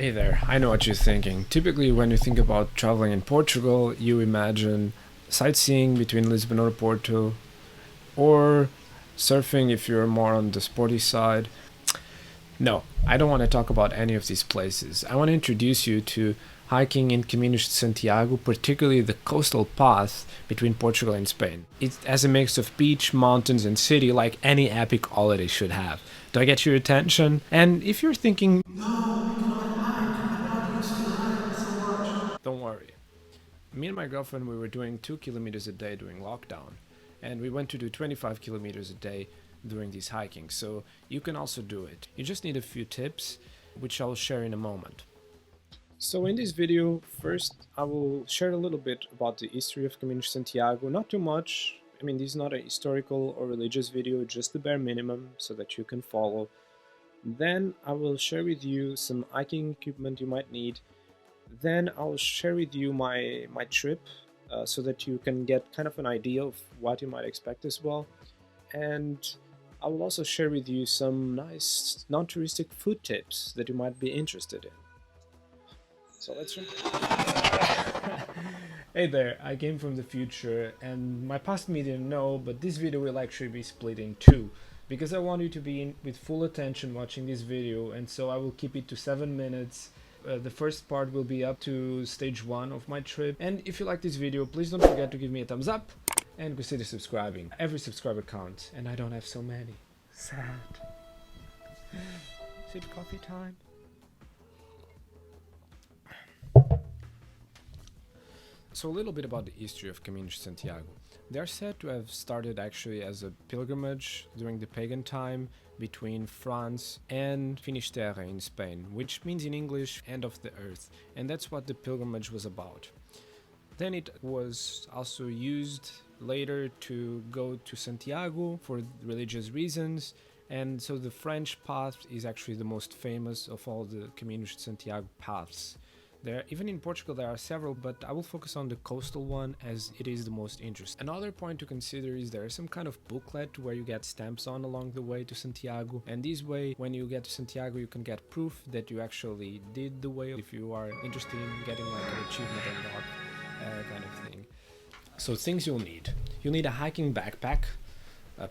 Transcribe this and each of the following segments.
Hey there, I know what you're thinking. Typically, when you think about traveling in Portugal, you imagine sightseeing between Lisbon or Porto, or surfing if you're more on the sporty side. No, I don't want to talk about any of these places. I want to introduce you to hiking in Caminos de Santiago, particularly the coastal path between Portugal and Spain. It has a mix of beach, mountains, and city like any epic holiday should have. Do I get your attention? And if you're thinking, No, I cannot hike. I'm not used to hiking so much. don't worry. Me and my girlfriend, we were doing 2 kilometers a day during lockdown, and we went to do 25 kilometers a day during these hiking. So you can also do it. You just need a few tips, which I'll share in a moment. So in this video, first I will share a little bit about the history of Caminos de Santiago. Not too much. I mean, this is not a historical or religious video, just the bare minimum so that you can follow. Then I will share with you some hiking equipment you might need. Then I'll share with you my trip so that you can get kind of an idea of what you might expect as well. And I will also share with you some nice non-touristic food tips that you might be interested in. So let's Hey there, I came from the future and my past me didn't know, but this video will actually be split in two because I want you to be in with full attention watching this video, and so I will keep it to 7 minutes. The first part will be up to stage 1 of my trip, and if you like this video, please don't forget to give me a thumbs up and consider subscribing. Every subscriber counts, and I don't have so many. Sad. Is it coffee time? So a little bit about the history of Caminos de Santiago. They are said to have started actually as a pilgrimage during the pagan time between France and Finisterre in Spain, which means in English end of the earth, and that's what the pilgrimage was about. Then it was also used later to go to Santiago for religious reasons, and so the French path is actually the most famous of all the Caminos de Santiago paths. Even in Portugal there are several, but I will focus on the coastal one as it is the most interesting. Another point to consider is there is some kind of booklet where you get stamps on along the way to Santiago, and this way when you get to Santiago you can get proof that you actually did the way if you are interested in getting like an achievement unlock kind of thing. So things you'll need. You'll need a hiking backpack,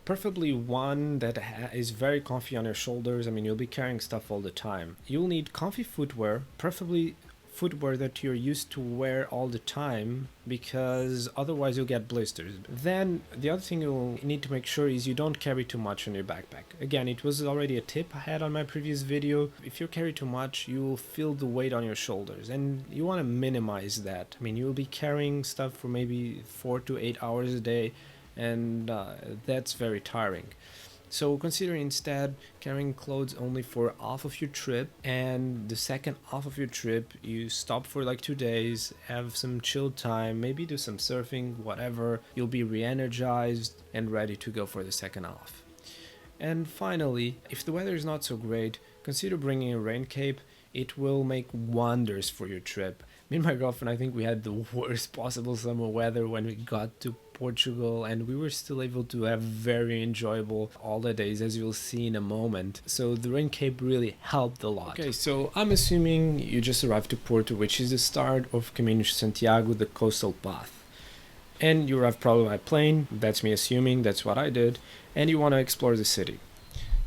preferably one that is very comfy on your shoulders. I mean, you'll be carrying stuff all the time. You'll need comfy footwear, preferably footwear that you're used to wear all the time, because otherwise you'll get blisters. Then the other thing you'll need to make sure is you don't carry too much on your backpack. Again, it was already a tip I had on my previous video. If you carry too much, you will feel the weight on your shoulders, and you want to minimize that. I mean, you'll be carrying stuff for maybe 4 to 8 hours a day, and that's very tiring. So consider instead carrying clothes only for half of your trip, and the second half of your trip you stop for like 2 days, have some chill time, maybe do some surfing, whatever. You'll be re-energized and ready to go for the second half. And finally, if the weather is not so great, consider bringing a rain cape. It will make wonders for your trip. Me and my girlfriend, I think we had the worst possible summer weather when we got to Portugal, and we were still able to have very enjoyable holidays, as you'll see in a moment. So the rain cape really helped a lot. Okay, so I'm assuming you just arrived to Porto, which is the start of Caminos de Santiago, the coastal path. And you arrived probably by plane, that's me assuming, that's what I did, and you want to explore the city.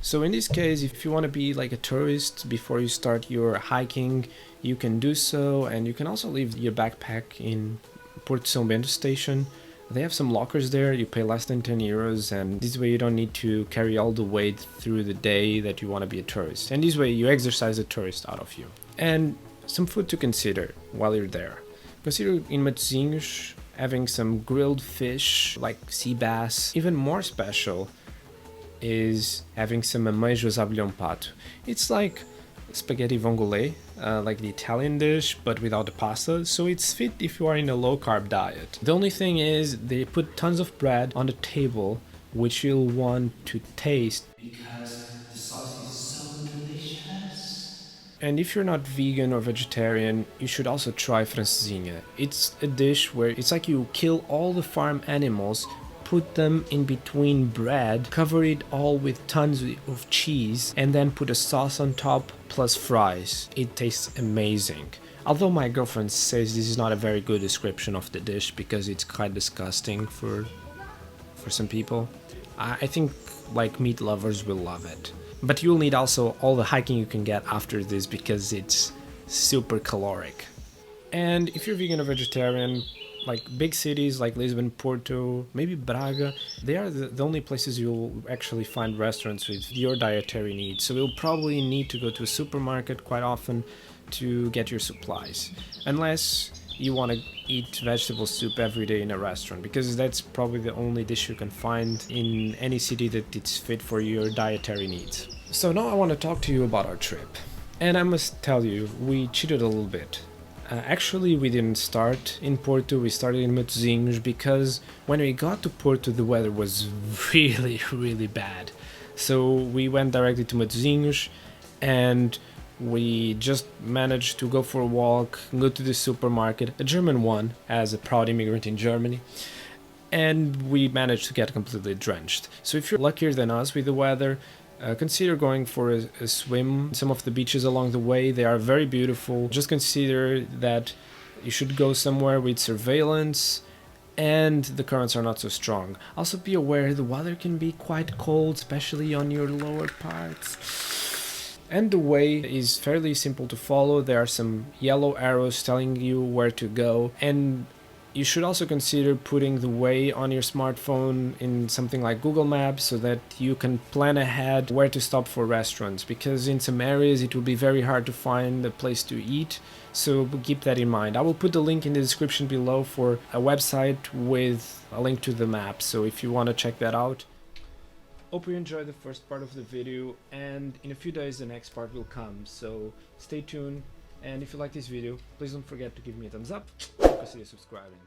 So in this case, if you want to be like a tourist before you start your hiking, you can do so, and you can also leave your backpack in Porto São Bento station. They have some lockers there, you pay less than 10 euros, and this way you don't need to carry all the weight through the day that you want to be a tourist. And this way you exercise the tourist out of you. And some food to consider while you're there. Consider in Matosinhos having some grilled fish like sea bass. Even more special is having some ameijos à brilhão pato. It's like spaghetti vongole, like the Italian dish, but without the pasta, so it's fit if you are in a low-carb diet. The only thing is they put tons of bread on the table, which you'll want to taste Because the sauce is so delicious. And if you're not vegan or vegetarian, you should also try francesinha. It's a dish where it's like you kill all the farm animals, put them in between bread, cover it all with tons of cheese, and then put a sauce on top plus fries. It tastes amazing. Although my girlfriend says this is not a very good description of the dish because it's quite disgusting for some people. I think like meat lovers will love it. But you'll need also all the hiking you can get after this because it's super caloric. And if you're vegan or vegetarian, like big cities like Lisbon, Porto, maybe Braga, they are the only places you'll actually find restaurants with your dietary needs. So you'll probably need to go to a supermarket quite often to get your supplies. Unless you want to eat vegetable soup every day in a restaurant, because that's probably the only dish you can find in any city that it's fit for your dietary needs. So now I want to talk to you about our trip. And I must tell you, we cheated a little bit. Actually, we didn't start in Porto, we started in Matosinhos because when we got to Porto the weather was really bad. So we went directly to Matosinhos and we just managed to go for a walk, go to the supermarket, a German one, as a proud immigrant in Germany, and we managed to get completely drenched. So if you're luckier than us with the weather, consider going for a swim. Some of the beaches along the way, they are very beautiful. Just consider that you should go somewhere with surveillance and the currents are not so strong. Also be aware the water can be quite cold, especially on your lower parts. And the way is fairly simple to follow. There are some yellow arrows telling you where to go, and you should also consider putting the way on your smartphone in something like Google Maps so that you can plan ahead where to stop for restaurants, because in some areas it will be very hard to find a place to eat, so keep that in mind. I will put the link in the description below for a website with a link to the map, so if you want to check that out. Hope you enjoyed the first part of the video, and in a few days the next part will come, so stay tuned. And if you like this video, please don't forget to give me a thumbs up and consider subscribing.